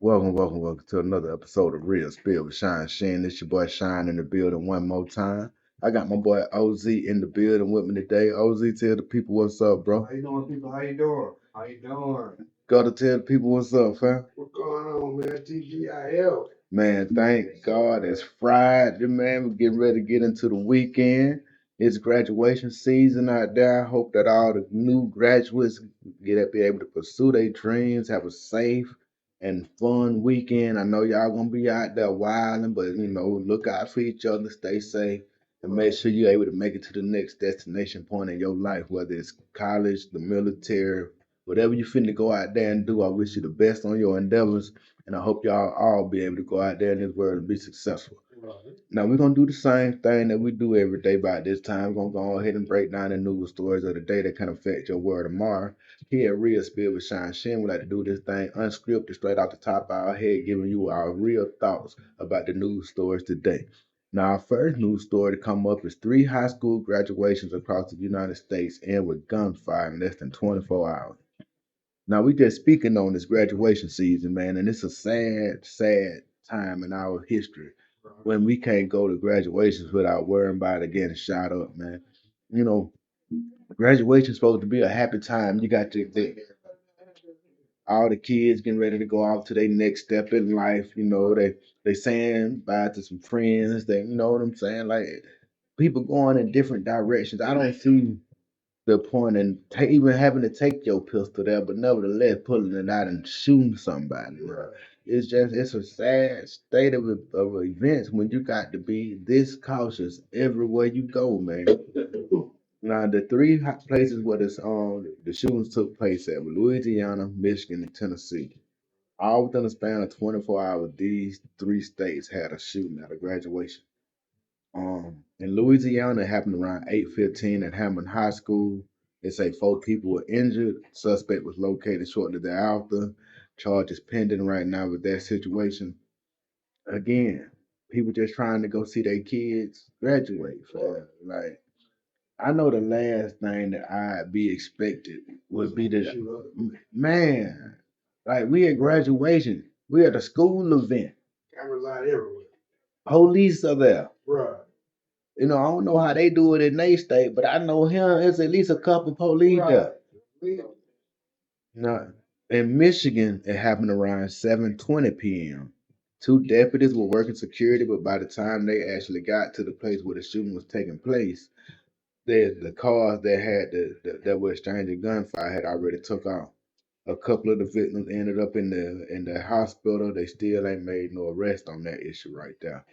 Welcome to another episode of Real Spill with Shyne. It's your boy Shyne in the building one more time. I got my boy OZ in the building with me today. OZ, tell the people what's up, bro. How you doing, people? How you doing? How you doing? Gotta tell the people what's up, fam. What's going on, man? TGIL. Man, thank God it's Friday, man. We're getting ready to get into the weekend. It's graduation season out there. I hope that all the new graduates be able to pursue their dreams, have a safe and fun weekend. I know y'all gonna be out there wilding, but look out for each other, stay safe, and make sure you're able to make it to the next destination point in your life, whether it's college, the military, whatever you finna go out there and do. I wish you the best on your endeavors. And I hope y'all all be able to go out there in this world and be successful. Right. Now we're gonna do the same thing that we do every day by this time. We're gonna go ahead and break down the news stories of the day that can affect your world tomorrow. Here at Real Spill with Shyne, we like to do this thing unscripted, straight off the top of our head, giving you our real thoughts about the news stories today. Now, our first news story to come up is 3 high school graduations across the United States end with gunfire in less than 24 hours. Now we just speaking on this graduation season, man, and it's a sad time in our history when we can't go to graduations without worrying about it getting shot up, man. You know, graduation's supposed to be a happy time. You got all the kids getting ready to go off to their next step in life. They saying bye to some friends. They, you know what I'm saying? Like people going in different directions. I don't see the point in even having to take your pistol there, but nevertheless pulling it out and shooting somebody, bro. It's a sad state of events when you got to be this cautious everywhere you go, man. Now the places where the shootings took place at were Louisiana, Michigan, and Tennessee. All within a span of 24 hours, these 3 states had a shooting at a graduation. In Louisiana, it happened around 8:15 at Hammond High School. They say 4 people were injured. Suspect was located shortly thereafter. Charges pending right now with that situation. Again, people just trying to go see their kids graduate. Like, I know the last thing that I'd be expected would be man, like we at graduation, we at a school event. Cameras out everywhere. Police are there. Bruh. I don't know how they do it in their state, but I know here it's at least a couple police there. Right. Now, in Michigan, it happened around 7:20 p.m. 2 deputies were working security, but by the time they actually got to the place where the shooting was taking place, the cars that had that were exchanging gunfire had already took off. A couple of the victims ended up in the hospital. They still ain't made no arrest on that issue right there.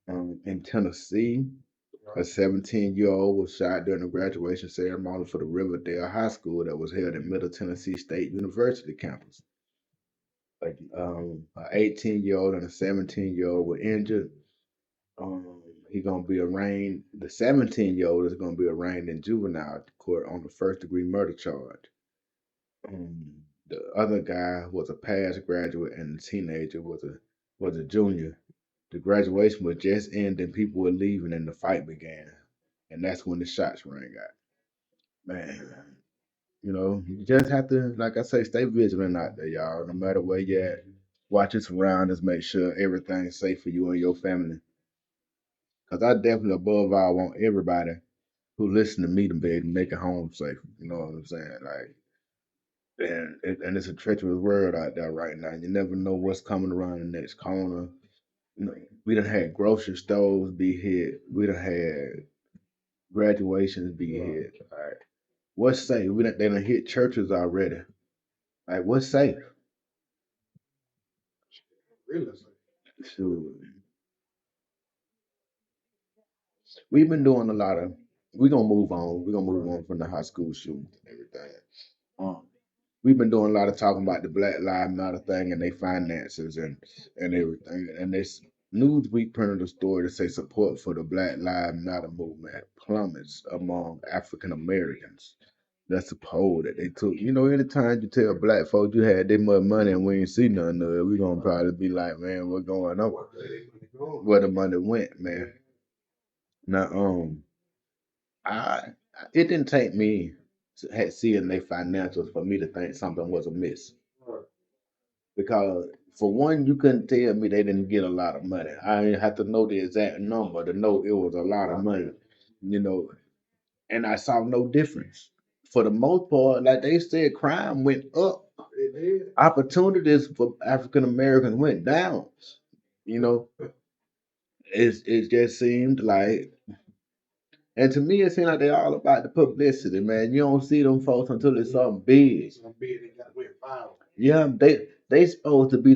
In Tennessee, a 17-year-old was shot during a graduation ceremony for the Riverdale High School that was held at Middle Tennessee State University campus. Like an 18-year-old and a 17-year-old were injured. He gonna be arraigned. The 17-year-old is gonna be arraigned in juvenile court on the first-degree murder charge. The other guy was a past graduate, and the teenager was a junior. The graduation was just ending, people were leaving, and the fight began. And that's when the shots rang out. Man, you just have to, like I say, stay vigilant out there, y'all. No matter where you at, watch your surroundings, make sure everything's safe for you and your family. Because I definitely, above all, want everybody who listen to me to be able to make it home safe. You know what I'm saying? Like, and it's a treacherous world out there right now. You never know what's coming around the next corner. We done had grocery stores be hit. We done had graduations be hit. Like, what's safe? They done hit churches already. Like, what's safe? Really? Shoot. We've been doing a lot of. We're gonna move on. We're gonna move on from the high school shootings and everything. Um, we've been doing a lot of talking about the Black Lives Matter thing and their finances and everything. And this Newsweek printed a story to say support for the Black Lives Matter movement plummets among African Americans. That's a poll that they took. Anytime you tell black folks you had that much money and we ain't see none of it, we gonna probably be like, man, what's going on? Where the money went, man. Now, I it didn't take me seeing their financials for me to think something was amiss. Right. Because For one, you couldn't tell me they didn't get a lot of money. I didn't have to know the exact number to know it was a lot of money, you know. And I saw no difference. For the most part, like they said, crime went up. It did. Opportunities for African Americans went down. You know, it just seemed like, and to me, it seemed like they all about the publicity, man. You don't see them folks until it's something big. Some big they got went viral. Yeah, they supposed to be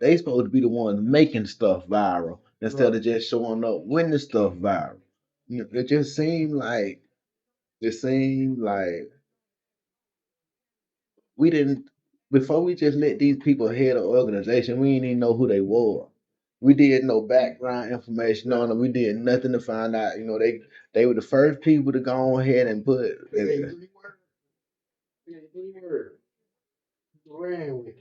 they supposed to be the ones making stuff viral instead of just showing up when the stuff viral. You know, it seemed like we didn't before we just let these people head an organization. We didn't even know who they were. We did no background information on them. We did nothing to find out. You know, they were the first people to go ahead and put. They ain't three words. They ain't three words. Ran with it.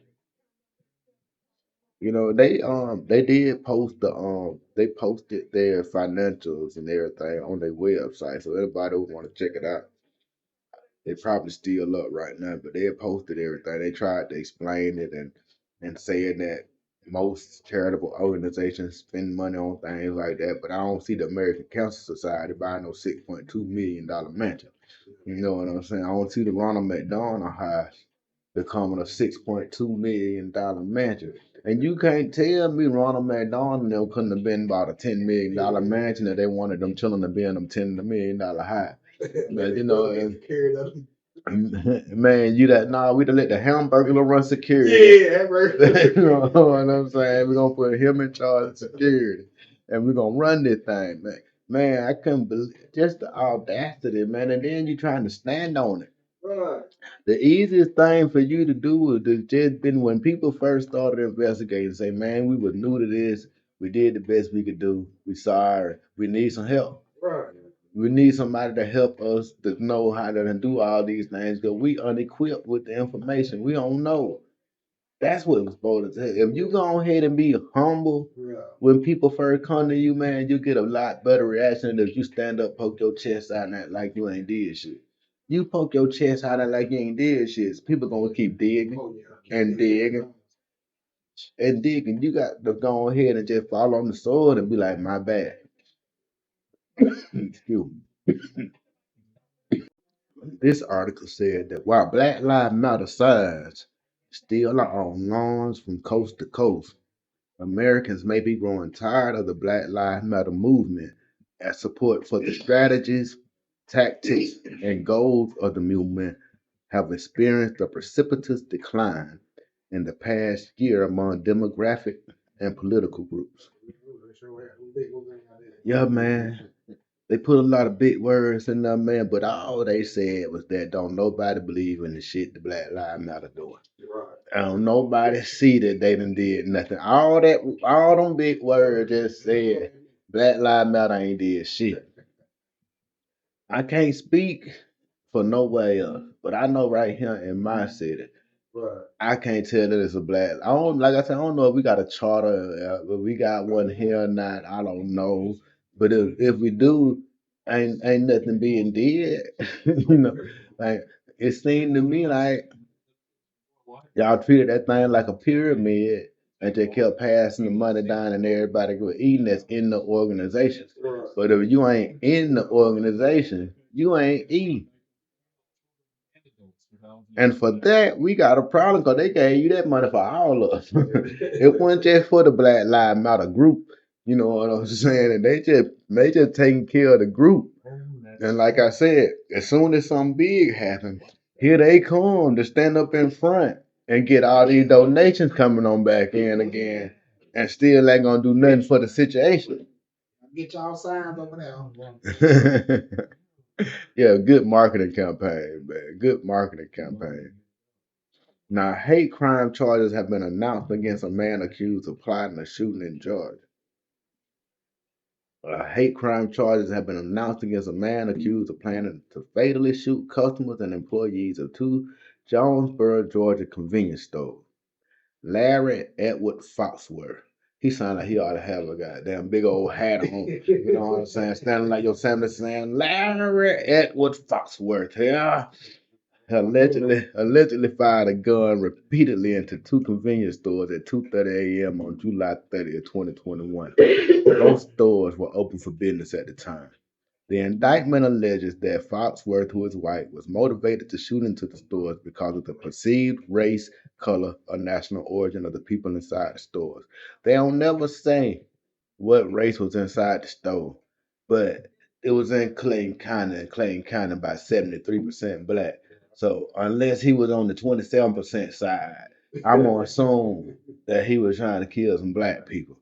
You know, they did post they posted their financials and everything on their website. So anybody who want to check it out, they probably still up right now, but they had posted everything. They tried to explain it and saying that most charitable organizations spend money on things like that, but I don't see the American Cancer Society buying no $6.2 million mansion. You know what I'm saying? I don't see the Ronald McDonald House becoming a $6.2 million mansion. And you can't tell me Ronald McDonald and them couldn't have been about a $10 million mansion if they wanted them children to be in them $10 million house. But you know, Carried up. man, we'd have let the hamburger run security. Yeah, that right. You know what I'm saying? We're gonna put him in charge of security and we're gonna run this thing, man. Man, I couldn't believe just the audacity, man. And then you trying to stand on it. Right. The easiest thing for you to do would have just been when people first started investigating, say, man, we was new to this. We did the best we could do. We sorry. We need some help. Right. We need somebody to help us to know how to do all these things because we unequipped with the information. We don't know. That's what it was supposed to say. If you go ahead and be humble Yeah. when people first come to you, man, you get a lot better reaction than if you stand up, poke your chest out and act like you ain't did shit. You poke your chest out and like you ain't did shit. People gonna keep digging Oh, yeah. and digging and digging. You got to go ahead and just fall on the sword and be like, my bad. Excuse me. This article said that while Black Lives Matter signs still are on lawns from coast to coast, Americans may be growing tired of the Black Lives Matter movement as support for the strategies, tactics, and goals of the movement have experienced a precipitous decline in the past year among demographic and political groups. Yeah, man. They put a lot of big words in there, man, but all they said was that don't nobody believe in the shit the Black Lives Matter doing. Right. Don't nobody see that they done did nothing. All them big words just said Black Lives Matter ain't did shit. I can't speak for nowhere else, but I know right here in my city, Right. I can't tell that it's a black. I don't like I said. I don't know if we got a charter, but we got one here or not. I don't know, but if we do, ain't nothing being did. You know, like it seemed to me like y'all treated that thing like a pyramid and just kept passing the money down and everybody was eating that's in the organization. Right. But if you ain't in the organization, you ain't eating. And for that, we got a problem because they gave you that money for all of us. It wasn't just for the Black Lives Matter group. You know what I'm saying? And they just taking care of the group. And like I said, as soon as something big happens, here they come to stand up in front and get all these donations coming on back in again, and still ain't gonna do nothing for the situation. Get y'all signs over there. Yeah, good marketing campaign, man. Good marketing campaign. Now, hate crime charges have been announced against a man accused of plotting a shooting in Georgia. Hate crime charges have been announced against a man accused of planning to fatally shoot customers and employees of two Jonesboro, Georgia convenience stores. Larry Edward Foxworth. He sounded like he ought to have a goddamn big old hat on. You know what I'm saying? Standing like your Yosemite saying, Larry Edward Foxworth. Yeah. allegedly fired a gun repeatedly into two convenience stores at 2:30 a.m. on July 30th, 2021. Both stores were open for business at the time. The indictment alleges that Foxworth, who is white, was motivated to shoot into the stores because of the perceived race, color, or national origin of the people inside the stores. They don't never say what race was inside the store, but it was in Clayton County, and Clayton County about 73% black. So unless he was on the 27% side, I'm gonna assume that he was trying to kill some black people.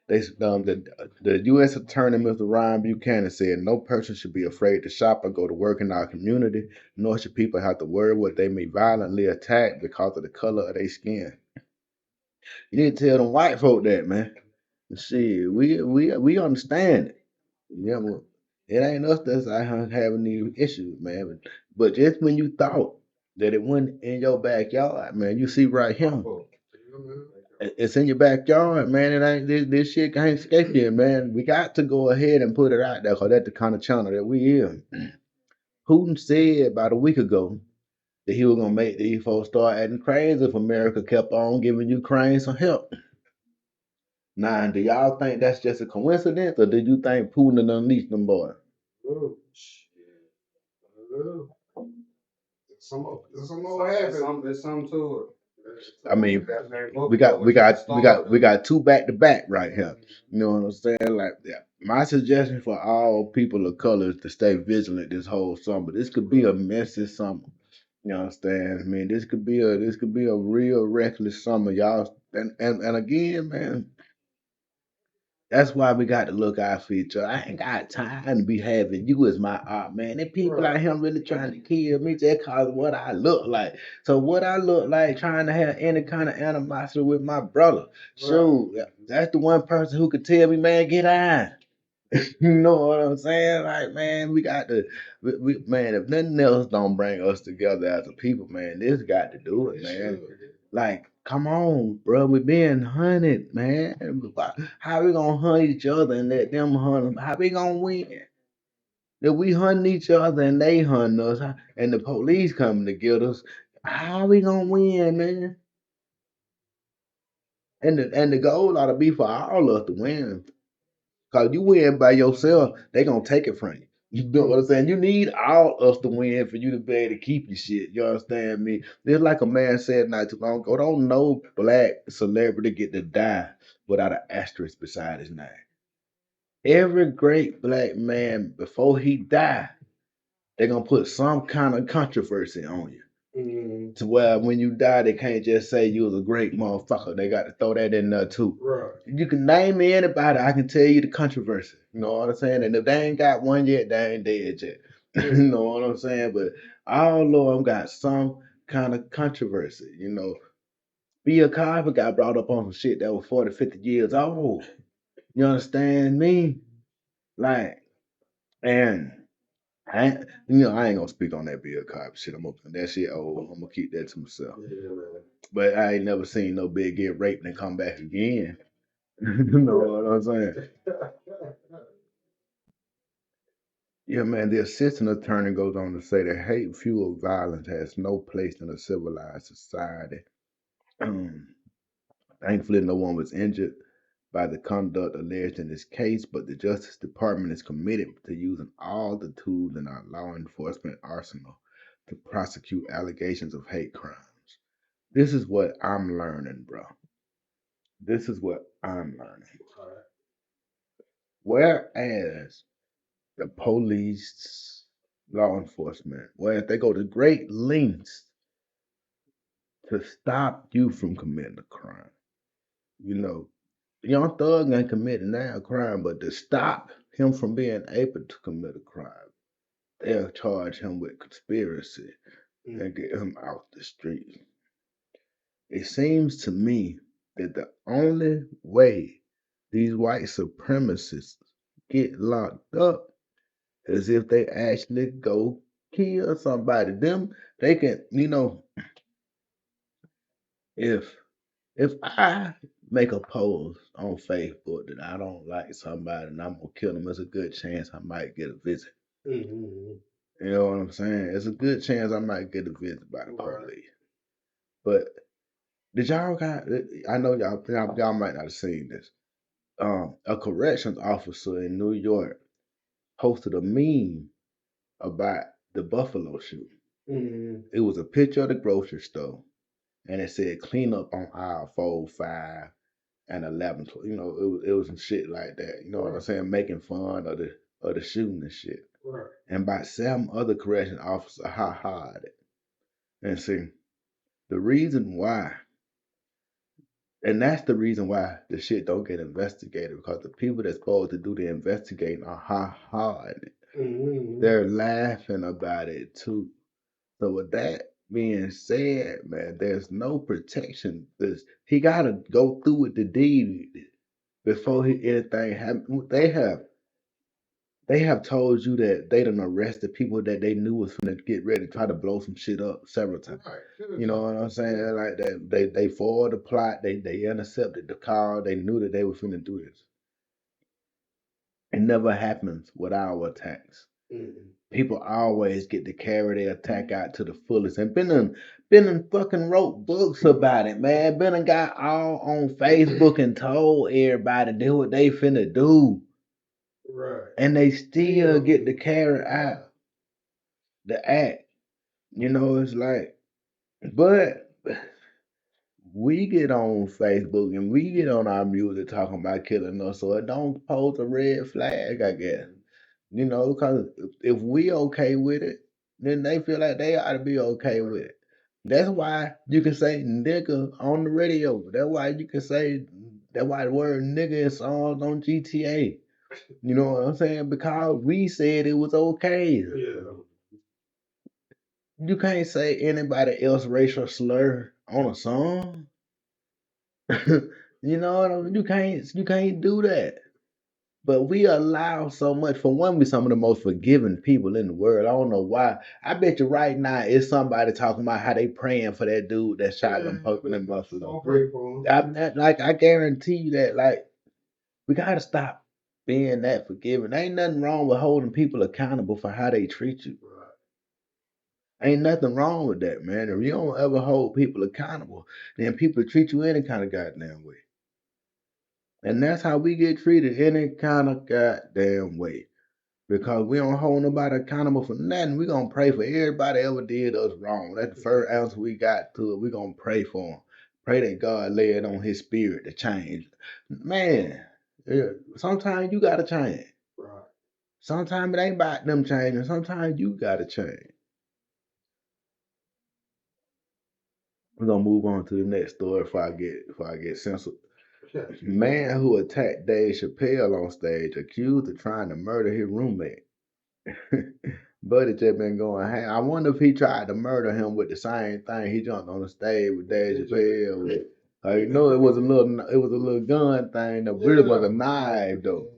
The U.S. Attorney, Mr. Ryan Buchanan, said no person should be afraid to shop or go to work in our community, nor should people have to worry what they may violently attack because of the color of their skin. You need to tell them white folk that, man. Shit, we understand it. Yeah, well, it ain't us that's out here having these issues, man. But just when you thought that it wasn't in your backyard, man, you see right here. It's in your backyard, man. It ain't this shit can't escape you, man. We got to go ahead and put it out there because that's the kind of channel that we in. Putin said about a week ago that he was gonna make these folks start acting crazy if America kept on giving Ukraine some help. Now, do y'all think that's just a coincidence, or did you think Putin done unleashed them boys? Oh, shit. Oh, some more happened. There's something to it. I mean, we got two back to back right here. You know what I'm saying? Like, yeah. My suggestion for all people of color is to stay vigilant this whole summer. This could be a messy summer. You understand? I mean, this could be a real reckless summer, y'all. And again, man, that's why we got to look out for each other. I ain't got time to be having you as my art, man. And people out here really trying to kill me just cause of what I look like. So what I look like trying to have any kind of animosity with my brother. Shoot, that's the one person who could tell me, man, get out. You know what I'm saying? Like, man, we got to, man, if nothing else don't bring us together as a people, man, this got to do it, man. Like, come on, bro, we being hunted, man. How we gonna hunt each other and let them hunt them? How we gonna win? If we hunt each other and they hunt us, and the police coming to get us, how we gonna win, man? And the goal ought to be for all of us to win. Cause you win by yourself, they gonna take it from you. You know what I'm saying? You need all us to win for you to be able to keep your shit. You understand me? Just like a man said not too long ago, don't no black celebrity get to die without an asterisk beside his name. Every great black man before he die, they're gonna put some kind of controversy on you. To where when you die, they can't just say you was a great motherfucker. They got to throw that in there too. Right. You can name me anybody, I can tell you the controversy. You know what I'm saying? And if they ain't got one yet, they ain't dead yet. You know what I'm saying? But all of them got some kind of controversy. You know, Bill Cosby got brought up on some shit that was 40, 50 years old. You understand me? Like, and I ain't gonna speak on that Bill Cosby shit. That shit old. I'm gonna keep that to myself. Yeah, but I ain't never seen no big get raped and come back again. You know what I'm saying? Yeah, man. The assistant attorney goes on to say that hate fueled violence has no place in a civilized society. Thankfully, no one was injured by the conduct alleged in this case, but the Justice Department is committed to using all the tools in our law enforcement arsenal to prosecute allegations of hate crimes. This is what I'm learning, bro. This is what I'm learning. Whereas the police, law enforcement, whereas they go to great lengths to stop you from committing a crime. You know, Young Thug ain't committing now a crime, but to stop him from being able to commit a crime, they'll charge him with conspiracy and get him out the street. It seems to me that the only way these white supremacists get locked up is if they actually go kill somebody. Them they can, if if I make a post on Facebook that I don't like somebody and I'm gonna kill them, there's a good chance I might get a visit. Mm-hmm. You know what I'm saying? It's a good chance I might get a visit by the police. But did y'all got? I know y'all might not have seen this. A corrections officer in New York posted a meme about the Buffalo shooting. It was a picture of the grocery store, and it said "clean up on aisle 4, 5, and 11." You know, it was some shit like that. You know what I'm saying? Making fun of the shooting and shit. And about 7 other correction officers ha-ha'd it. And see, the reason why, and that's the reason why the shit don't get investigated, because the people that's supposed to do the investigating are ha-ha'd it. They're laughing about it too. So with that being said, man, there's no protection. He gotta go through with the deed before anything happens. They have told you that they done arrested people that they knew was gonna get ready to try to blow some shit up several times. You know what I'm saying? Like that, they foiled the plot. They intercepted the car. They knew that they were finna do this. It never happens with our attacks. People always get to carry their attack out to the fullest. And been fucking wrote books about it, man. Been got all on Facebook and told everybody do what they finna do. And they still get to carry out the act. You know, it's like, but we get on Facebook and we get on our music talking about killing us, so it don't pose a red flag, I guess. You know, because if we okay with it, then they feel like they ought to be okay with it. That's why you can say nigga on the radio. That's why you can say, that's why the word nigga is songs on GTA. You know what I'm saying? Because we said it was okay. You can't say anybody else racial slur on a song. You know what I mean? You can't do that. But we allow so much. For one, we some of the most forgiving people in the world. I don't know why. I bet you right now it's somebody talking about how they praying for that dude that shot them people in Buffalo. I guarantee you that, like, we gotta stop being that forgiving. Ain't nothing wrong with holding people accountable for how they treat you. Ain't nothing wrong with that, man. If you don't ever hold people accountable, then people treat you any kind of goddamn way. And that's how we get treated any kind of goddamn way. Because we don't hold nobody accountable for nothing. We gonna pray for everybody ever did us wrong. That's the first answer we got to it. We gonna pray for them. Pray that God lay it on his spirit to change. Man, sometimes you gotta change. Sometimes it ain't about them changing. Sometimes you gotta change. We're gonna move on to the next story before I get censored. Man who attacked Dave Chappelle on stage accused of trying to murder his roommate. Buddy just been going ham. I wonder if he tried to murder him with the same thing he jumped on the stage with Dave Chappelle with. You know, it was a little gun thing. That really was a knife though.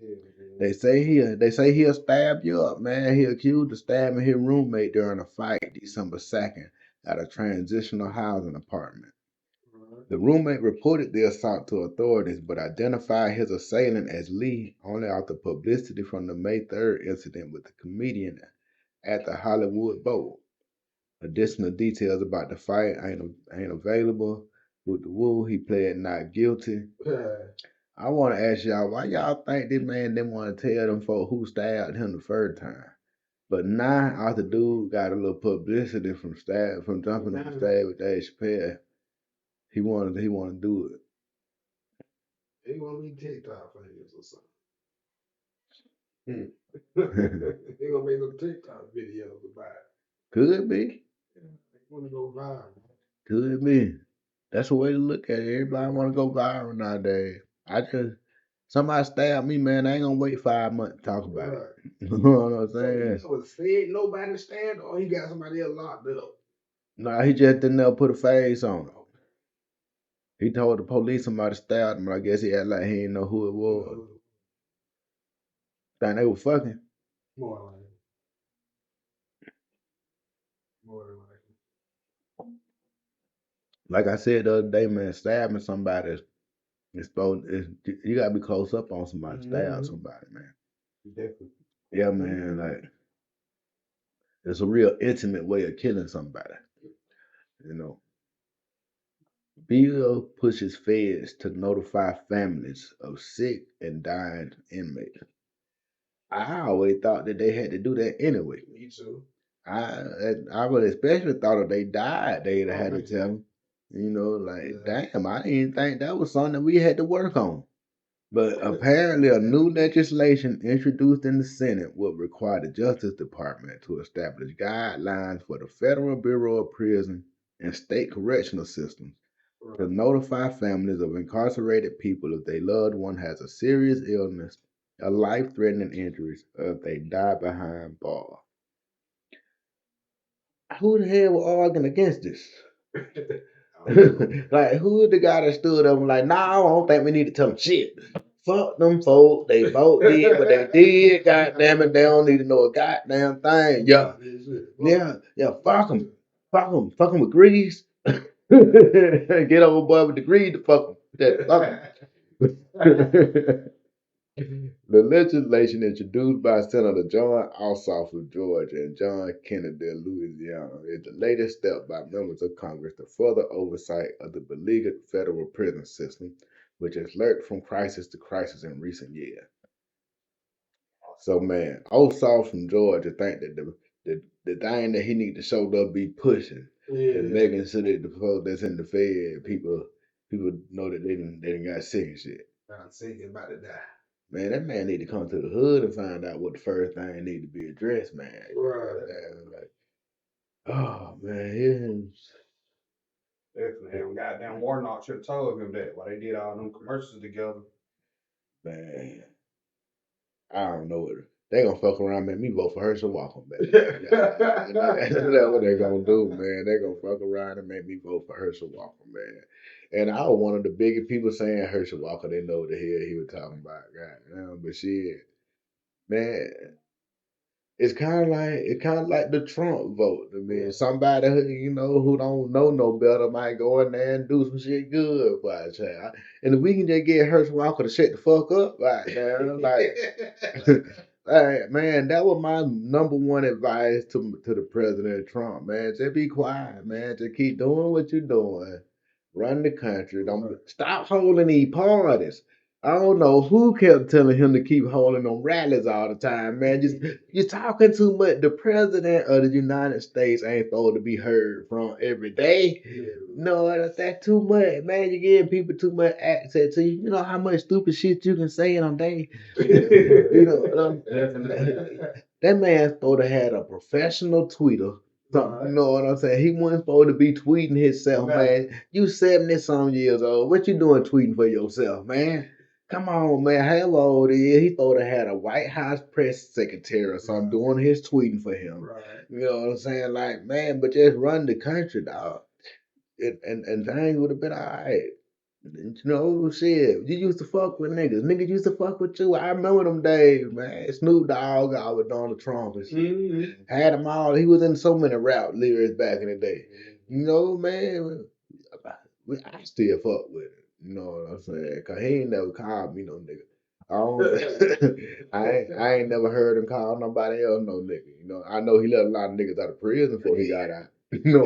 They say he'll stab you up, man. He accused of stabbing his roommate during a fight December 2nd at a transitional housing apartment. The roommate reported the assault to authorities, but identified his assailant as Lee only after publicity from the May 3rd incident with the comedian at the Hollywood Bowl. Additional details about the fight ain't available. With the Woo, he pled not guilty. I want to ask y'all, why y'all think this man didn't want to tell them folks who stabbed him the first time? But now, after dude got a little publicity from jumping on the stage with Dave Chappelle, he wanted to do it. He want to be TikTok famous or something. They gonna make some TikTok videos about it. Could be. Yeah, they want to go viral. Could be. That's a way to look at it. Everybody want to go viral nowadays. Somebody stabbed me, man. I ain't gonna wait 5 months to talk about it. You know what I'm saying? So he was said nobody stand, or he got somebody else locked up. Nah, he just didn't never put a face on it. He told the police somebody stabbed him. I guess he acted like he didn't know who it was. Think they were fucking. More like more than likely. Like I said the other day, man, stabbing somebody you gotta be close up on somebody, stab somebody, man. Definitely. Yeah, man, like It's a real intimate way of killing somebody. You know, Bill pushes feds to notify families of sick and dying inmates. I always thought that they had to do that anyway. Me too. I would especially thought if they died, they'd have had to tell them. You know, like damn, I didn't think that was something we had to work on. But apparently, a new legislation introduced in the Senate will require the Justice Department to establish guidelines for the Federal Bureau of Prison and state correctional systems to notify families of incarcerated people if their loved one has a serious illness, a life threatening injuries, or if they die behind bars. Who the hell was arguing against this? Like, who the guy that stood up and like, nah, I don't think we need to tell them shit. Fuck them folks. They both did what they did. Goddamn it, they don't need to know a goddamn thing. Yeah, yeah. Fuck them. Fuck them. Fuck them with grease. Get over boy with the grease to fuck them. Fuck 'em. The legislation introduced by Senator John Ossoff of Georgia and John Kennedy of Louisiana is the latest step by members of Congress to further oversight of the beleaguered federal prison system, which has lurked from crisis to crisis in recent years. So, man, Ossoff from Georgia think that the thing that he need to show up be pushing and making sure that the folks that's in the Fed people know that they done got sick and shit. Not sick and about to die. Man, that man need to come to the hood and find out what the first thing need to be addressed, man. Right. Like, oh man, Definitely. Them goddamn Warnock should have told him that while they did all them commercials together. man, I don't know what they gonna fuck around and make me vote for Herschel Walker, man. That's what they gonna do, man. They gonna fuck around and make me vote for Herschel Walker, man. And I was one of the biggest people saying Herschel Walker didn't know what the hell he was talking about, goddamn. But shit, man, it's kind of like the Trump vote. I mean, somebody who don't know no better might go in there and do some shit good for a child. And if we can just get Herschel Walker to shut the fuck up right now, like, like, man, that was my number one advice to the President Trump, man. Just be quiet, man. Just keep doing what you're doing. Run the country. Don't stop holding these parties. I don't know who kept telling him to keep holding them rallies all the time, man. Just you're talking too much. The president of the United States ain't supposed to be heard from every day. No, that's too much, man. You're giving people too much access to you. You know how much stupid shit you can say in a day. You know, that man supposed to have a professional tweeter. You know what I'm saying? He wasn't supposed to be tweeting himself, man. You 70 some years old. What you doing tweeting for yourself, man? Come on, man. How old he is? He supposed to have a White House press secretary or something doing his tweeting for him. Right. You know what I'm saying? Like, man, but just run the country, dog. And things would have been all right. You know, shit. You used to fuck with niggas. Niggas used to fuck with you. I remember them days, man. Snoop Dogg out with Donald Trump and shit. Had them all. He was in so many rap lyrics back in the day. You know, man. I still fuck with him. You know what I'm saying? Cause he ain't never called me no nigga. I don't. I ain't never heard him call nobody else no nigga. You know, I know he let a lot of niggas out of prison before he got out. You know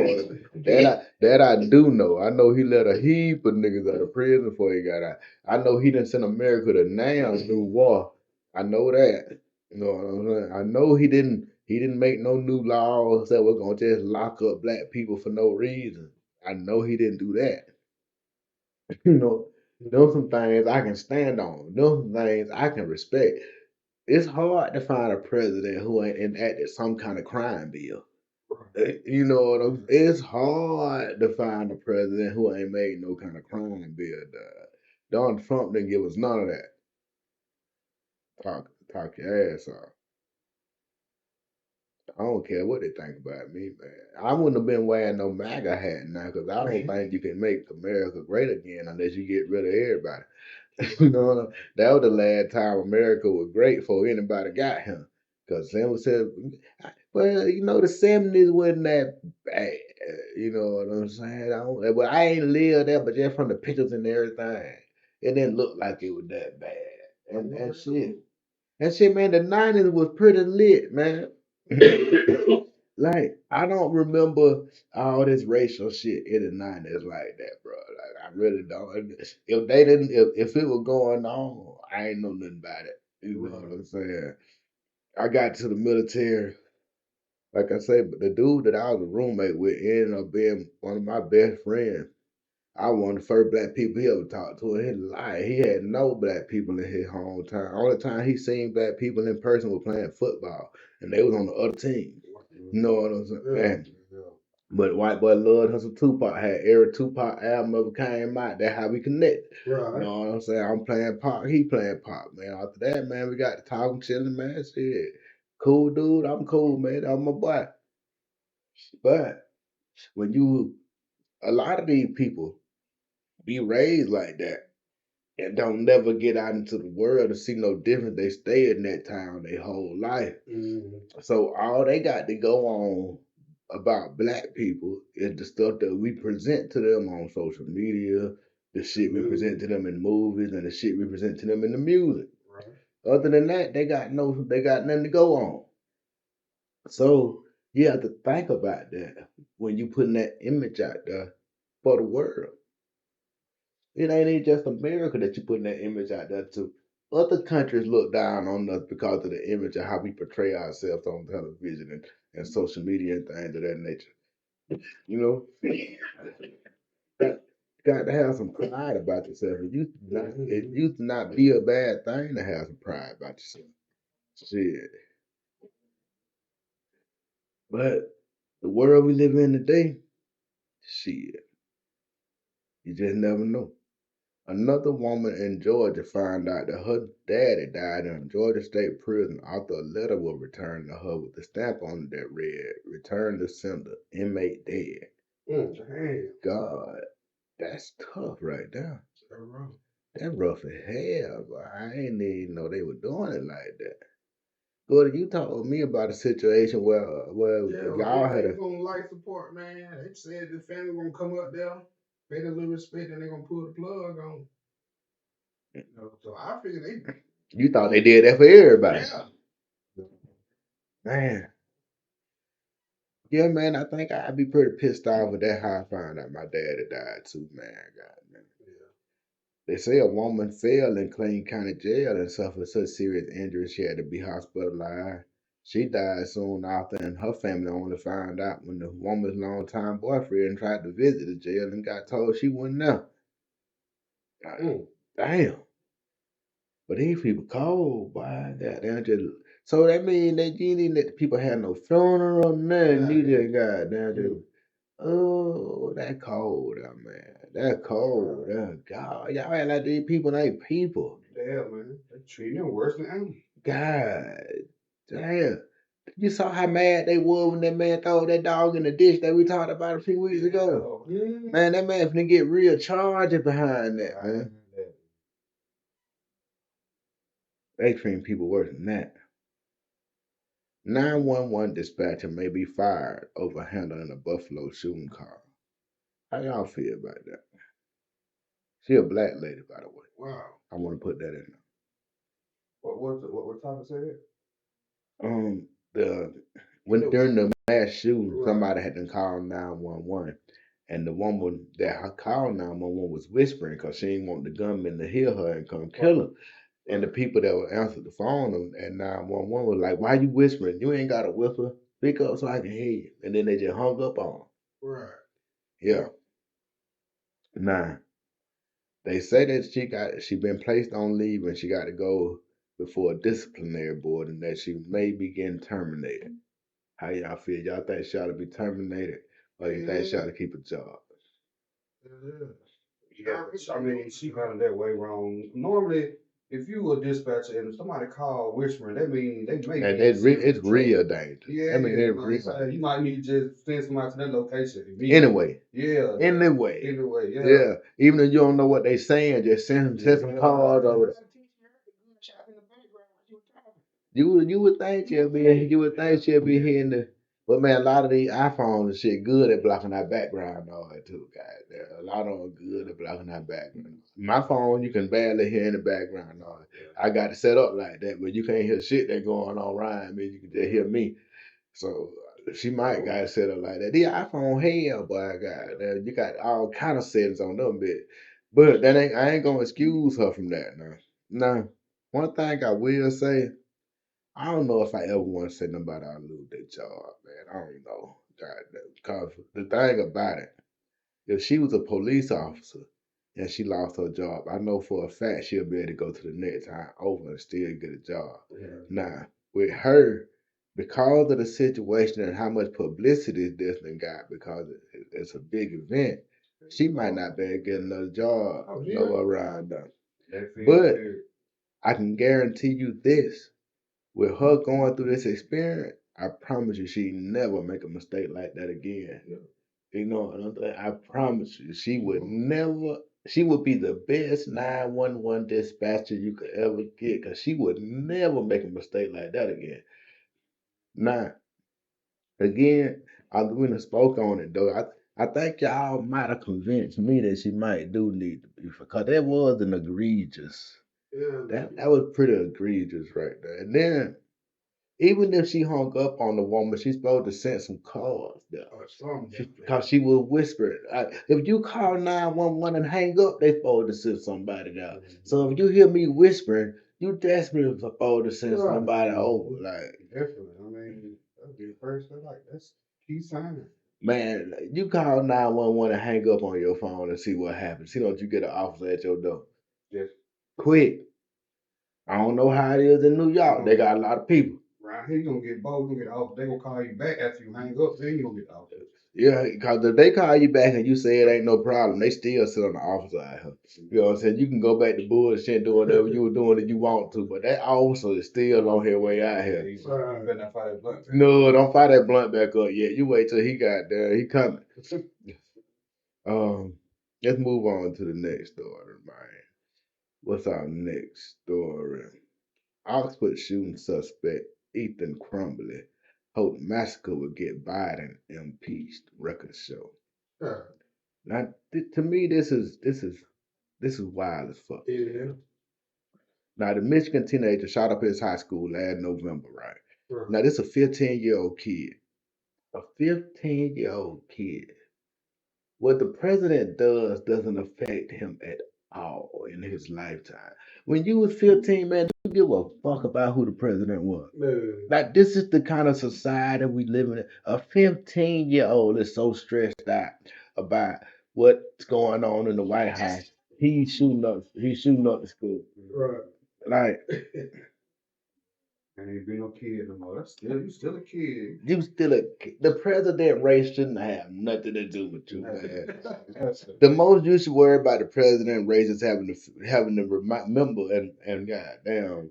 that I do know. I know he let a heap of niggas out of prison before he got out. I know he didn't send America to now new war. I know that. You know what I'm saying? I know he didn't make no new laws that were gonna just lock up black people for no reason. I know he didn't do that. You know, those some things I can stand on. Those some things I can respect. It's hard to find a president who ain't enacted some kind of crime bill. You know what It's hard to find a president who ain't made no kind of crime bill. Donald Trump didn't give us none of that. Talk your ass off. I don't care what they think about me, man. I wouldn't have been wearing no MAGA hat now because I don't think you can make America great again unless you get rid of everybody. You know, that was the last time America was great before anybody got him. Because Sam said, well, the 70s wasn't that bad. You know what I'm saying? But I ain't lived there, but just from the pictures and everything, it didn't look like it was that bad. And shit. And shit, man, the 90s was pretty lit, man. Like I don't remember all this racial shit in the '90s like that, bro. Like I really don't. If they didn't, if it was going on, I ain't know nothing about it. You know what I'm saying? I got to the military, like I say, but the dude that I was a roommate with ended up being one of my best friends. I was one of the first black people he ever talked to in his life. He had no black people in his hometown. Only time he seen black people in person was playing football, and they was on the other team. You know what I'm saying? Man, but White Boy Love Hustle Tupac had every Tupac album ever came out. That's how we connect. Right. You know what I'm saying? I'm playing pop, he playing pop, man. After that, man, we got to talking, chilling, man. Shit. Cool dude, I'm cool, man. I'm my boy. But when you a lot of these people be raised like that and don't never get out into the world to see no difference. They stay in that town their whole life. So all they got to go on about black people is the stuff that we present to them on social media, the shit we present to them in movies, and the shit we present to them in the music. Right. Other than that, they got nothing to go on. So you have to think about that when you putting that image out there for the world. It ain't even just America that you putting that image out there to. Other countries look down on us because of the image of how we portray ourselves on television and social media and things of that nature. You know, got, got to have some pride about yourself. It used to not be a bad thing to have some pride about yourself. Shit. But the world we live in today, shit, you just never know. Another woman in Georgia found out that her daddy died in a Georgia state prison after a letter was returned to her with a stamp on it that read, "Return to sender, inmate dead." Damn. God, that's tough right there. That's rough as hell, but I ain't even know they were doing it like that. Gutta, you told me about a situation where y'all had a on life support, man. They said the family gonna come up there, pay the little respect, and they gonna pull the plug on. You know, so I figured they. You thought they did that for everybody. Yeah. Man. Yeah, man, I think I'd be pretty pissed off with that how I found out my dad had died too, man. God, man. Yeah. They say a woman fell in Clay County Jail and suffered such serious injuries she had to be hospitalized. She died soon after, and her family only found out when the woman's longtime boyfriend tried to visit the jail and got told she wasn't there. Damn. But these people cold, boy. Goddamn, just so that mean that you didn't let the people have no funeral, nothing. You just goddamn just that cold, man. That cold. That God, y'all act like these people ain't people. Yeah, man. They treat them worse than animals. God damn. You saw how mad they were when that man threw that dog in the dish that we talked about a few weeks ago. Yeah. Man, that man finna get real charged behind that, man. They treat people worse than that. 911 dispatcher may be fired over handling a Buffalo shooting call. How y'all feel about that? She a black lady, by the way. Wow. I want to put that in there. What topic say that? The when during the mass shooting, somebody had to call 911, and the woman that called 911 was whispering because she didn't want the gunman to hear her and come kill her. And the people that would answer the phone at 911 was like, "Why you whispering? You ain't got to whisper. Speak up so I can hear you." And then they just hung up on her. Right. Yeah. Nah. They say that she been placed on leave and she got to go before a disciplinary board and that she may be getting terminated. How y'all feel? Y'all think she ought to be terminated or you think she ought to keep a job? Yeah, I mean, she got it that way wrong. Normally, if you a dispatcher and somebody call whispering, that means they may and it's real danger. Yeah, I mean, you might need to just send somebody to that location. Anyway. Yeah. Anyway, yeah. Yeah. Even if you don't know what they saying, just send some calls over there. You would think she'll be hearing the but man, a lot of these iPhones and shit good at blocking that background noise too, guys. A lot of them good at blocking that background. My phone, you can barely hear in the background noise. I got it set up like that, but you can't hear shit that going on around me. You can just hear me. So She might got set up like that. The iPhone hell, boy, I got that. You got all kind of settings on them bit. But that ain't I ain't gonna excuse her from that now. Now, one thing I will say, I don't know if I ever want to say nobody I lose their job, man. I don't know. God, cause the thing about it, if she was a police officer and she lost her job, I know for a fact she'll be able to go to the next time over and still get a job. Yeah. Now, with her, because of the situation and how much publicity this thing got, because it's a big event, she might not be able to get another job nowhere around them. But I can guarantee you this. With her going through this experience, I promise you she never make a mistake like that again. You know what I'm saying? I promise you, she would never. She would be the best 911 dispatcher you could ever get, cause she would never make a mistake like that again. Now, again, we done spoke on it though. I think y'all might have convinced me that she might do need to be, cause that was an egregious. That was pretty egregious right there. And then even if she hung up on the woman, she's supposed to send some cards there. Because she was whispering. If you call 911 and hang up, they supposed to send somebody there. So if you hear me whispering, you desperately supposed to send somebody over. Like, definitely. I mean, that'd be the first thing. Like, that's key sign. man, you call 911 and hang up on your phone and see what happens. See, don't you get an officer at your door? Yes. Quick. I don't know how it is in New York. They got a lot of people. Right here, you gonna get both. You gonna get the officer. They gonna call you back after you hang up. Then you gonna get the officer. Yeah, because if they call you back and you say it ain't no problem, they still sit on the officer out here. You know what I'm saying? You can go back to bullshit doing whatever you were doing if you want to, but that officer is still on his way out here. You better not fire that blunt. No, don't fire that blunt back up yet. You wait till he got there. He coming. Um, let's move on to the next story, man. What's our next story? Oxford shooting suspect Ethan Crumbly hoped massacre would get Biden impeached. Records show. Yeah. Now, to me, this is wild as fuck. Yeah. Now, the Michigan teenager shot up his high school last November, right? Sure. Now, this is a 15-year-old kid. A 15-year-old kid. What the president does doesn't affect him at all in his lifetime. When you was 15, man, do you give a fuck about who the president was? Man. Like, this is the kind of society we live in. A 15-year-old is so stressed out about what's going on in the White House. He's shooting up the school. Right. Like, And ain't been no kid no more. You still a kid. the president race shouldn't have nothing to do with you, man. The most you should worry about the president race is having to remember and goddamn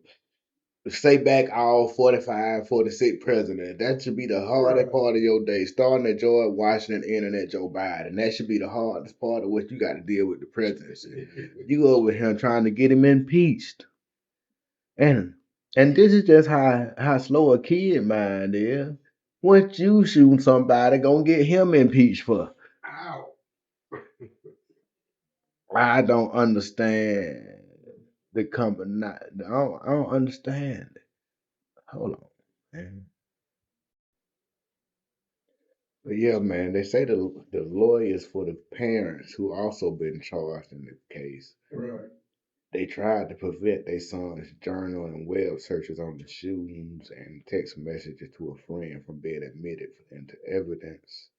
stay back all 45, 46 presidents. That should be the hardest part of your day. Starting at George Washington, ending at Joe Biden. That should be the hardest part of what you got to deal with the presidency. You over here trying to get him impeached. And this is just how slow a kid mind is. Once you shooting somebody, gonna get him impeached for. Ow. I don't understand the company. I don't understand it. Hold on, man. But yeah, man, they say the lawyers for the parents who also been charged in the case. Right. They tried to prevent their son's journal and web searches on the shootings and text messages to a friend from being admitted into evidence.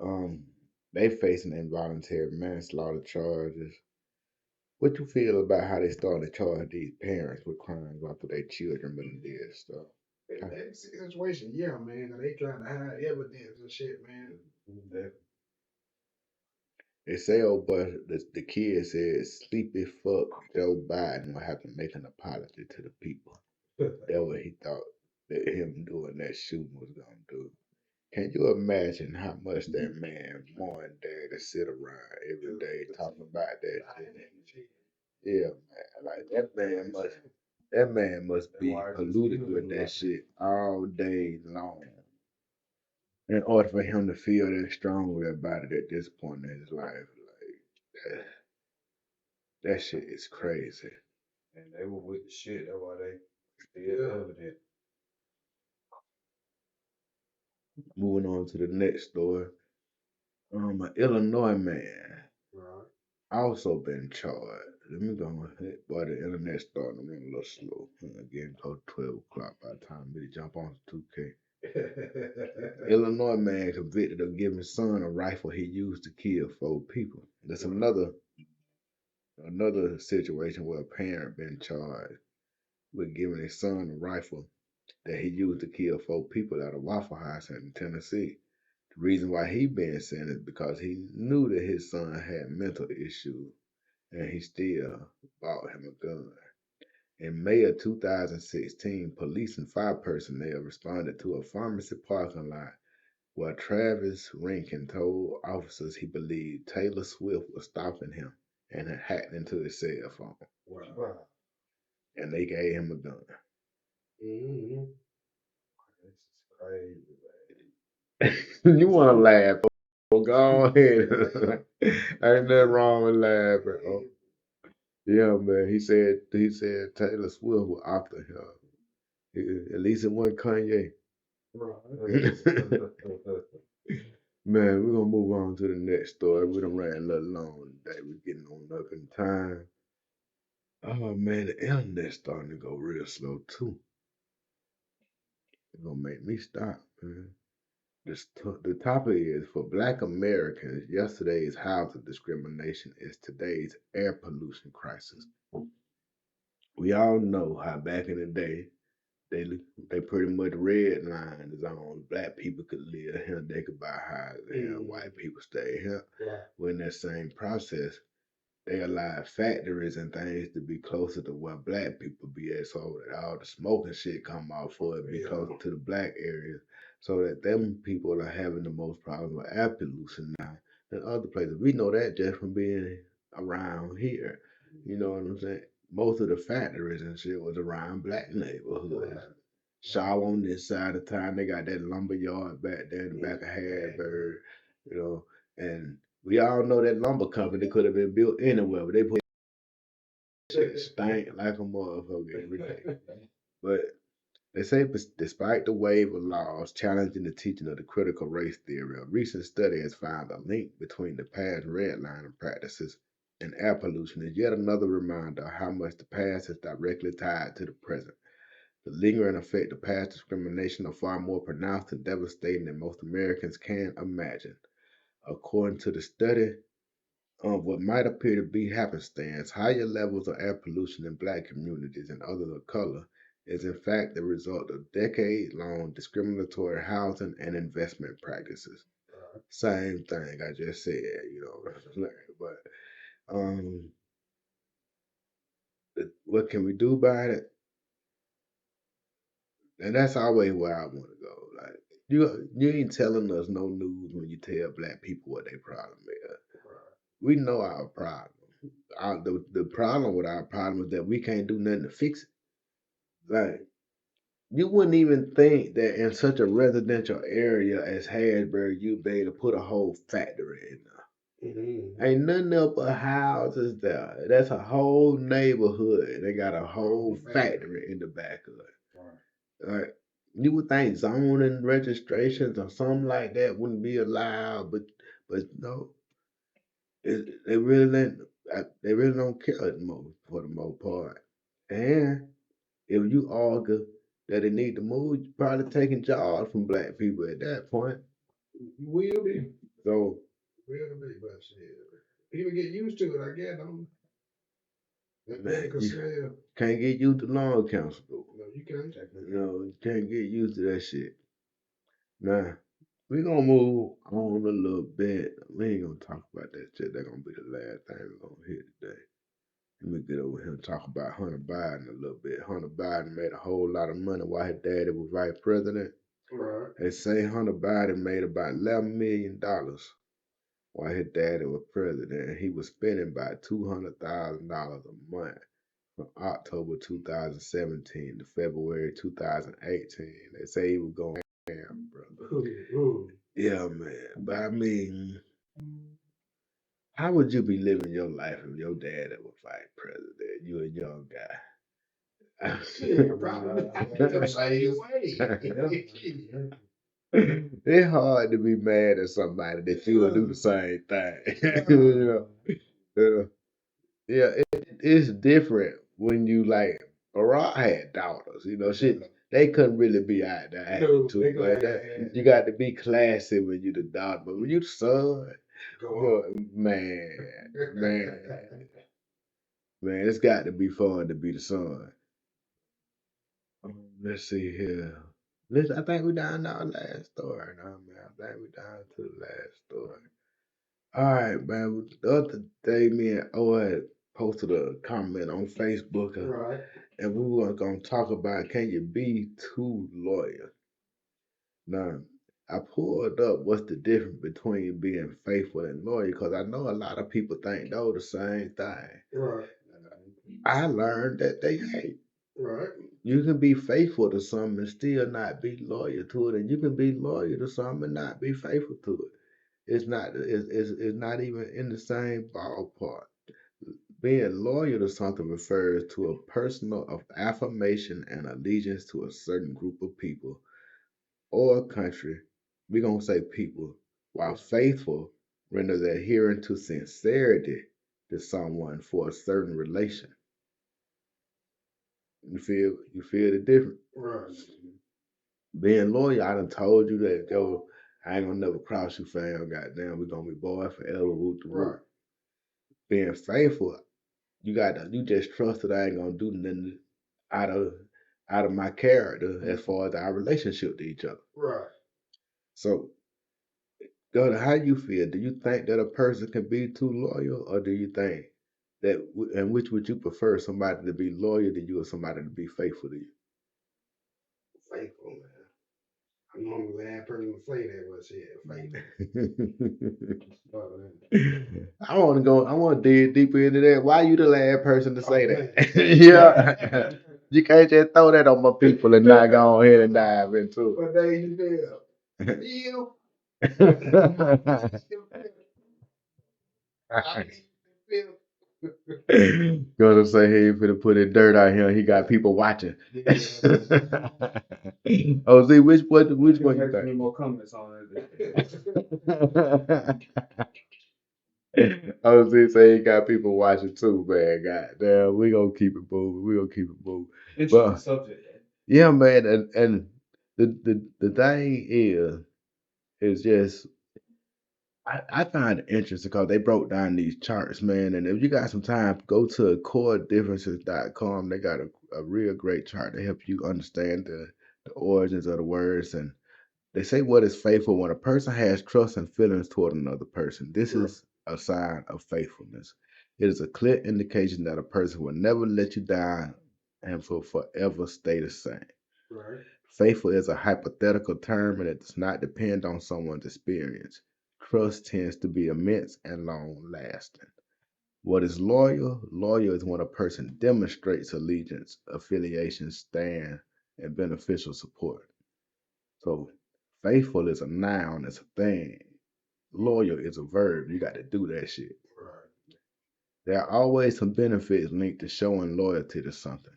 Um, they facing involuntary manslaughter charges. What you feel about how they started to charge these parents with crimes after their children been dead stuff? That situation, yeah, man. They trying to hide evidence and shit, man. They say, oh, but the kid said, sleepy fuck Joe Biden will have to make an apology to the people. That's what he thought that him doing that shooting was going to do. Can you imagine how much that man mourned there to sit around every day talking about that shit? Yeah, man. Like that man must be polluted with that shit all day long. In order for him to feel that strongly about it at this point in his life, like that shit is crazy. And they were with the shit. That's why they still evident. Moving on to the next story. An Illinois man Right. also been charged. Let me go ahead. Boy, the internet starting to run a little slow. Again, close to 12 o'clock by the time we jump on to 2K. Illinois man convicted of giving son a rifle he used to kill 4 people. That's another situation where a parent been charged with giving his son a rifle that he used to kill 4 people at a Waffle House in Tennessee. The reason why he been sent is because he knew that his son had mental issues and he still bought him a gun. In May of 2016, police and fire personnel responded to a pharmacy parking lot where Travis Rankin told officers he believed Taylor Swift was stalking him and had hacked into his cell phone. Wow. And they gave him a gun. Mm-hmm. This is crazy, You want to laugh? Oh, go ahead. Ain't nothing wrong with laughing. Oh. Yeah, man. He said Taylor Swift was after him. At least it wasn't Kanye. Man, we're gonna move on to the next story. We done ran a little long today. We're getting on up in time. Oh man, the internet's starting to go real slow too. It's gonna make me stop, man. The topic is for Black Americans. Yesterday's housing discrimination is today's air pollution crisis. We all know how back in the day they pretty much red line is on. Black people could live here, they could buy houses here, white people stay here. Right. When that same process, they allow factories and things to be closer to where black people be at, so that all the smoking shit come off for it be closer to the black areas, so that them people are having the most problems with air pollution now than other places. We know that just from being around here. You know what I'm saying? Most of the factories and shit was around black neighborhoods. Right. Shaw on this side of town, they got that lumber yard back there in the back of Harrisburg, you know, and we all know that lumber company could have been built anywhere, but they put shit stank like a motherfucker every day. But they say despite the wave of laws challenging the teaching of the critical race theory, a recent study has found a link between the past redlining practices and air pollution is yet another reminder of how much the past is directly tied to the present. The lingering effect of past discrimination are far more pronounced and devastating than most Americans can imagine. According to the study, what might appear to be happenstance, higher levels of air pollution in black communities and others of color is in fact the result of decade-long discriminatory housing and investment practices. Same thing I just said, you know. But what can we do about it? And that's always where I want to go. Like you ain't telling us no news when you tell black people what their problem is. We know our problem. The problem with our problem is that we can't do nothing to fix it. Like you wouldn't even think that in such a residential area as Harrisburg, you'd be able to put a whole factory in there. Mm-hmm. Ain't nothing up but houses there. That's a whole neighborhood. They got a whole factory in the back of it. Like you would think zoning registrations or something like that wouldn't be allowed, but no, they really they really don't care for the most part. And if you argue that they need to move, you're probably taking jobs from black people at that point. Will be. So will be, but shit. People get used to it, I guess. Man, you can't get used to lawn council. No, you can't. No, you can't get used to that shit. Now, we're gonna move on a little bit. We ain't gonna talk about that shit. That's gonna be the last thing we're gonna hear today. Let me get over here and talk about Hunter Biden a little bit. Hunter Biden made a whole lot of money while his daddy was vice president. Right. They say Hunter Biden made about $11 million while his daddy was president, and he was spending about $200,000 a month from October 2017 to February 2018. They say he was going ham, brother. Ooh. Yeah, man. But I mean, how would you be living your life if your dad was vice president? You a young guy. Shit, probably the same way. It's hard to be mad at somebody that you will do the same thing. You know? Yeah, it's different when you like Barack had daughters, shit. They couldn't really be out there acting too much. You got to be classy when you the daughter, but when you the son, man, man, man, it's got to be fun to be the son. Let's see here. I think we down to our last story now, man. I think we down to the last story. All right, man. The other day, me and Owen posted a comment on Facebook, Right. and we were gonna talk about can you be too loyal? Now, I pulled up what's the difference between being faithful and loyal because I know a lot of people think they're the same thing. Right. I learned that they ain't. Right. You can be faithful to something and still not be loyal to it, and you can be loyal to something and not be faithful to it. It's not even in the same ballpark. Being loyal to something refers to a personal of affirmation and allegiance to a certain group of people or country. We're gonna say people, while faithful renders adhering to sincerity to someone for a certain relation. You feel the difference. Right. Being loyal, I done told you that, yo, I ain't gonna never cross you, fam. Goddamn, we gonna be boys forever. Whoop the whoop. Right. Being faithful, you just trust that I ain't gonna do nothing out of out of my character as far as our relationship to each other. Right. So, Gutta, how you feel? Do you think that a person can be too loyal, or do you think that, and which would you prefer, somebody to be loyal to you or somebody to be faithful to you? Faithful, man. I'm the last person to say that, but shit, faithful. I want to go. I want to dig deeper into that. Why you the last person to say Man. that? Yeah, you can't just throw that on my people and not go ahead and dive into What day you feel? Feel. it. I feel. Gonna say he ain't finna put in dirt out here. He got people watching. Yeah. Oh, see which one you Any think? more comments on it? Oh, see, say he got people watching too, man. God damn, we gonna keep it moving. We gonna keep it moving. Interesting But subject. yeah, man, and the thing is just I find it interesting because they broke down these charts, man. And if you got some time, go to coredifferences.com. They got a real great chart to help you understand the origins of the words. And they say what is faithful when a person has trust and feelings toward another person. This Right. is a sign of faithfulness. It is a clear indication that a person will never let you down and will forever stay the same. Right. Faithful is a hypothetical term and it does not depend on someone's experience. Trust tends to be immense and long lasting. What is loyal? Loyal is when a person demonstrates allegiance, affiliation, stand, and beneficial support. So, faithful is a noun, it's a thing. Loyal is a verb. You got to do that shit. Right. There are always some benefits linked to showing loyalty to something.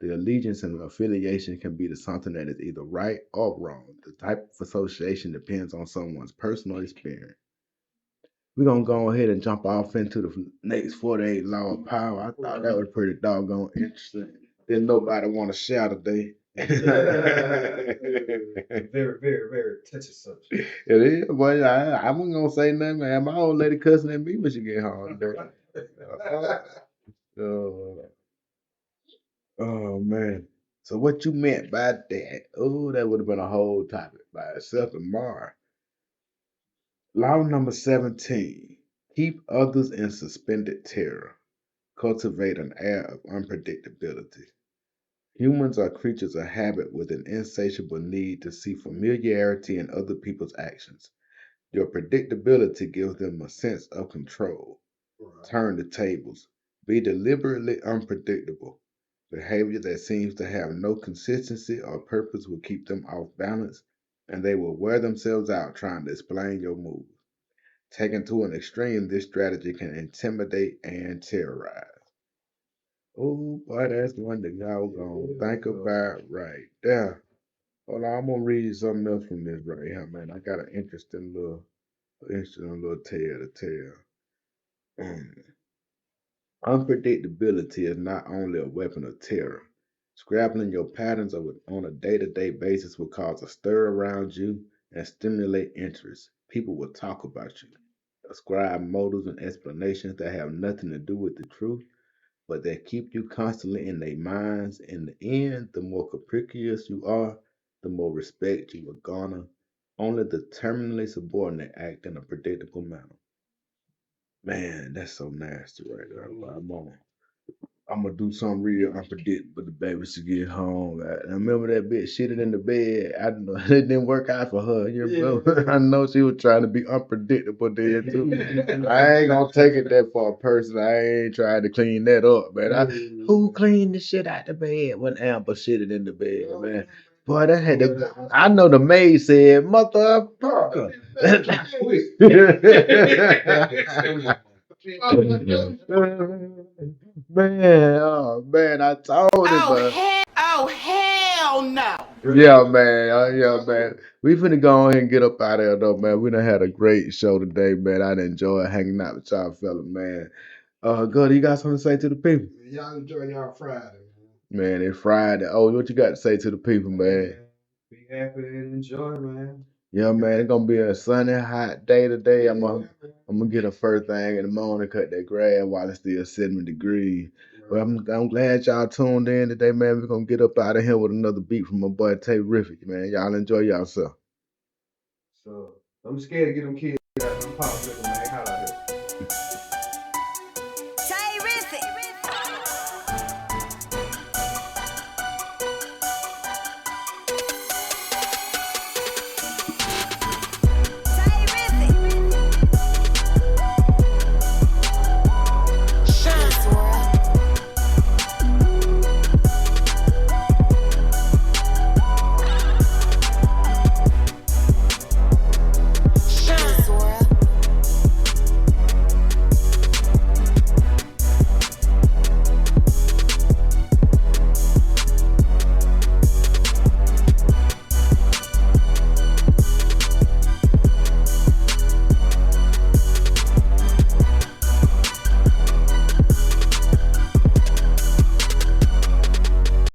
The allegiance and affiliation can be to something that is either right or wrong. The type of association depends on someone's personal experience. We're gonna go ahead and jump off into the next 48 law of power. I thought that was pretty doggone interesting. Didn't nobody want to share today. Very, very, very touchy subject. It is, but I wasn't gonna say nothing, man. My old lady cussing at me when she get home today. Uh, oh man. So what you meant by that? Oh, that would have been a whole topic by itself tomorrow. Law number 17. Keep others in suspended terror. Cultivate an air of unpredictability. Humans are creatures of habit with an insatiable need to see familiarity in other people's actions. Your predictability gives them a sense of control. Right. Turn the tables. Be deliberately unpredictable. Behavior that seems to have no consistency or purpose will keep them off balance, and they will wear themselves out trying to explain your moves. Taken to an extreme, this strategy can intimidate and terrorize. Oh, boy, that's one that y'all gonna think about right there. Hold on, I'm gonna read something else from this right here, man. I got an interesting little tale to tell. Unpredictability is not only a weapon of terror. Scrabbling your patterns on a day-to-day basis will cause a stir around you and stimulate interest. People will talk about you, ascribe motives and explanations that have nothing to do with the truth, but that keep you constantly in their minds. In the end, the more capricious you are, the more respect you will garner. Only the terminally subordinate act in a predictable manner. Man, that's so nasty right there. But I'm gonna do something real unpredictable. The baby should get home. I remember that bitch shitting in the bed. I know it didn't work out for her. You know, I know she was trying to be unpredictable there too. I ain't gonna take it that far person. I ain't trying to clean that up, man. Who cleaned the shit out the bed when Amber shitted in the bed, man? Boy, that had to. I know the maid said, "Motherfucker." Man, oh man, I told it, but Oh, hell no. yeah, man, yeah, man. We finna go ahead and get up out of here, though, man. We done had a great show today, man. I enjoyed hanging out with y'all, fella, man. Good. You got something to say to the people? Y'all enjoy y'all Friday, Man, it's Friday. Oh, what you got to say to the people, man? Be happy and enjoy, man. Yeah, man, it's gonna be a sunny, hot day today. I'm gonna get a first thing in the morning, cut that grass while it's still 70 degrees. But I'm glad y'all tuned in today, man. We're gonna get up out of here with another beat from my boy Terrific, man. Y'all enjoy yourself. So I'm scared to get them kids out. I'm popular, man.